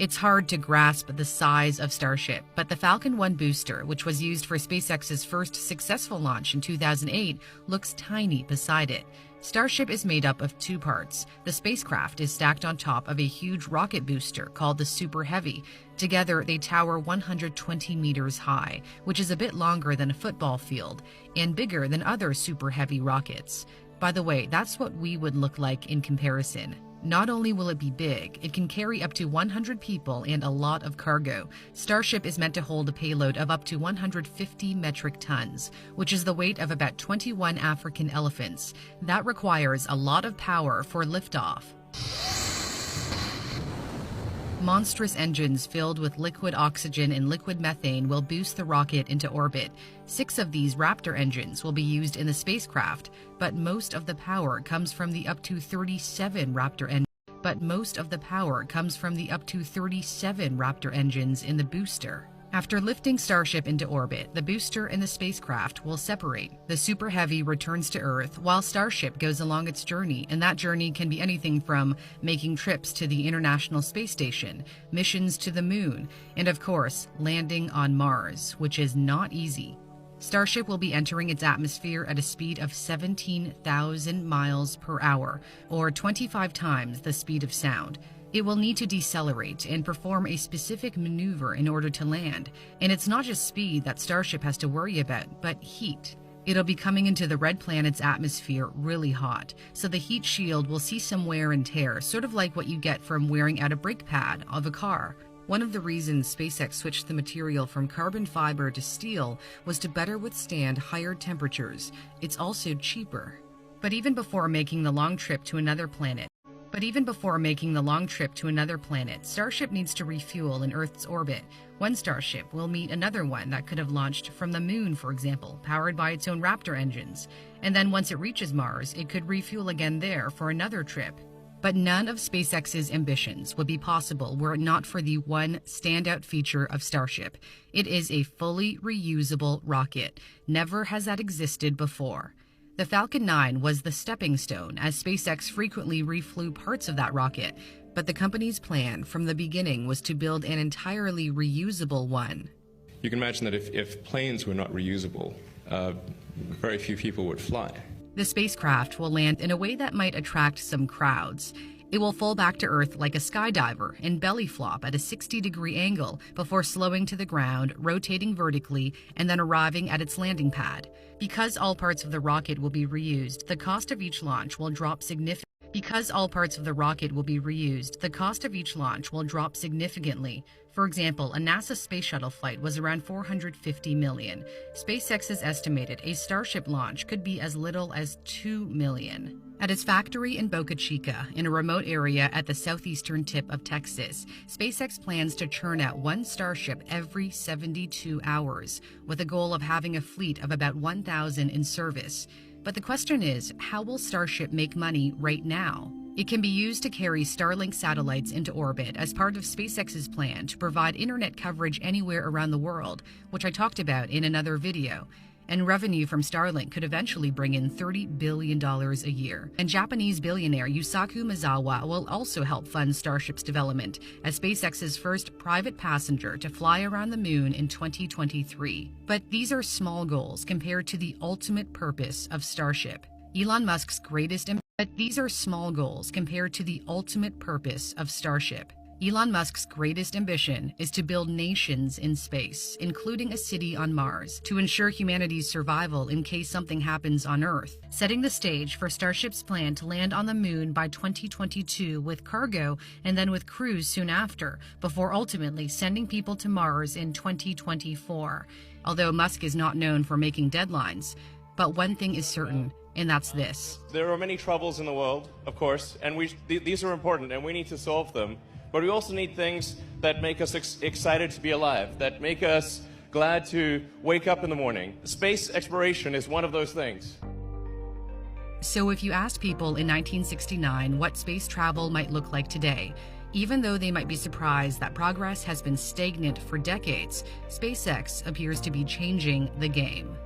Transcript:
It's hard to grasp the size of Starship, but the Falcon 1 booster, which was used for SpaceX's first successful launch in 2008, looks tiny beside it. Starship is made up of two parts. The spacecraft is stacked on top of a huge rocket booster called the Super Heavy. Together, they tower 120 meters high, which is a bit longer than a football field, and bigger than other Super Heavy rockets. By the way, that's what we would look like in comparison. Not only will it be big, it can carry up to 100 people and a lot of cargo. Starship is meant to hold a payload of up to 150 metric tons, which is the weight of about 21 African elephants. That requires a lot of power for liftoff. Monstrous engines filled with liquid oxygen and liquid methane will boost the rocket into orbit. 6 of these Raptor engines will be used in the spacecraft, but most of the power comes from the up to 37 Raptor engines in the booster. After lifting Starship into orbit, the booster and the spacecraft will separate. The Super Heavy returns to Earth while Starship goes along its journey, and that journey can be anything from making trips to the International Space Station, missions to the Moon, and of course, landing on Mars, which is not easy. Starship will be entering its atmosphere at a speed of 17,000 miles per hour, or 25 times the speed of sound. It will need to decelerate and perform a specific maneuver in order to land. And it's not just speed that Starship has to worry about, but heat. It'll be coming into the red planet's atmosphere really hot, so the heat shield will see some wear and tear, sort of like what you get from wearing out a brake pad of a car. One of the reasons SpaceX switched the material from carbon fiber to steel was to better withstand higher temperatures. It's also cheaper. But even before making the long trip to another planet, Starship needs to refuel in Earth's orbit. One Starship will meet another one that could have launched from the Moon, for example, powered by its own Raptor engines. And then once it reaches Mars, it could refuel again there for another trip. But none of SpaceX's ambitions would be possible were it not for the one standout feature of Starship. It is a fully reusable rocket. Never has that existed before. The Falcon 9 was the stepping stone, as SpaceX frequently reflew parts of that rocket, but the company's plan from the beginning was to build an entirely reusable one. You can imagine that if planes were not reusable, very few people would fly. The spacecraft will land in a way that might attract some crowds. It will fall back to Earth like a skydiver and belly flop at a 60-degree angle before slowing to the ground, rotating vertically, and then arriving at its landing pad. Because all parts of the rocket will be reused, the cost of each launch will drop significantly. For example, a NASA space shuttle flight was around $450 million. SpaceX's estimated a Starship launch could be as little as $2 million. At its factory in Boca Chica, in a remote area at the southeastern tip of Texas, SpaceX plans to churn out one Starship every 72 hours, with a goal of having a fleet of about 1,000 in service. But the question is, how will Starship make money right now? It can be used to carry Starlink satellites into orbit as part of SpaceX's plan to provide internet coverage anywhere around the world, which I talked about in another video. And revenue from Starlink could eventually bring in $30 billion a year. And Japanese billionaire Yusaku Maezawa will also help fund Starship's development as SpaceX's first private passenger to fly around the Moon in 2023. But these are small goals compared to the ultimate purpose of Starship. Elon Musk's greatest ambition is to build nations in space, including a city on Mars, to ensure humanity's survival in case something happens on Earth, setting the stage for Starship's plan to land on the Moon by 2022 with cargo and then with crews soon after, before ultimately sending people to Mars in 2024. Although Musk is not known for making deadlines, but one thing is certain, and that's this. There are many troubles in the world, of course, and these are important and we need to solve them. But we also need things that make us excited to be alive, that make us glad to wake up in the morning. Space exploration is one of those things. So if you asked people in 1969 what space travel might look like today, even though they might be surprised that progress has been stagnant for decades, SpaceX appears to be changing the game.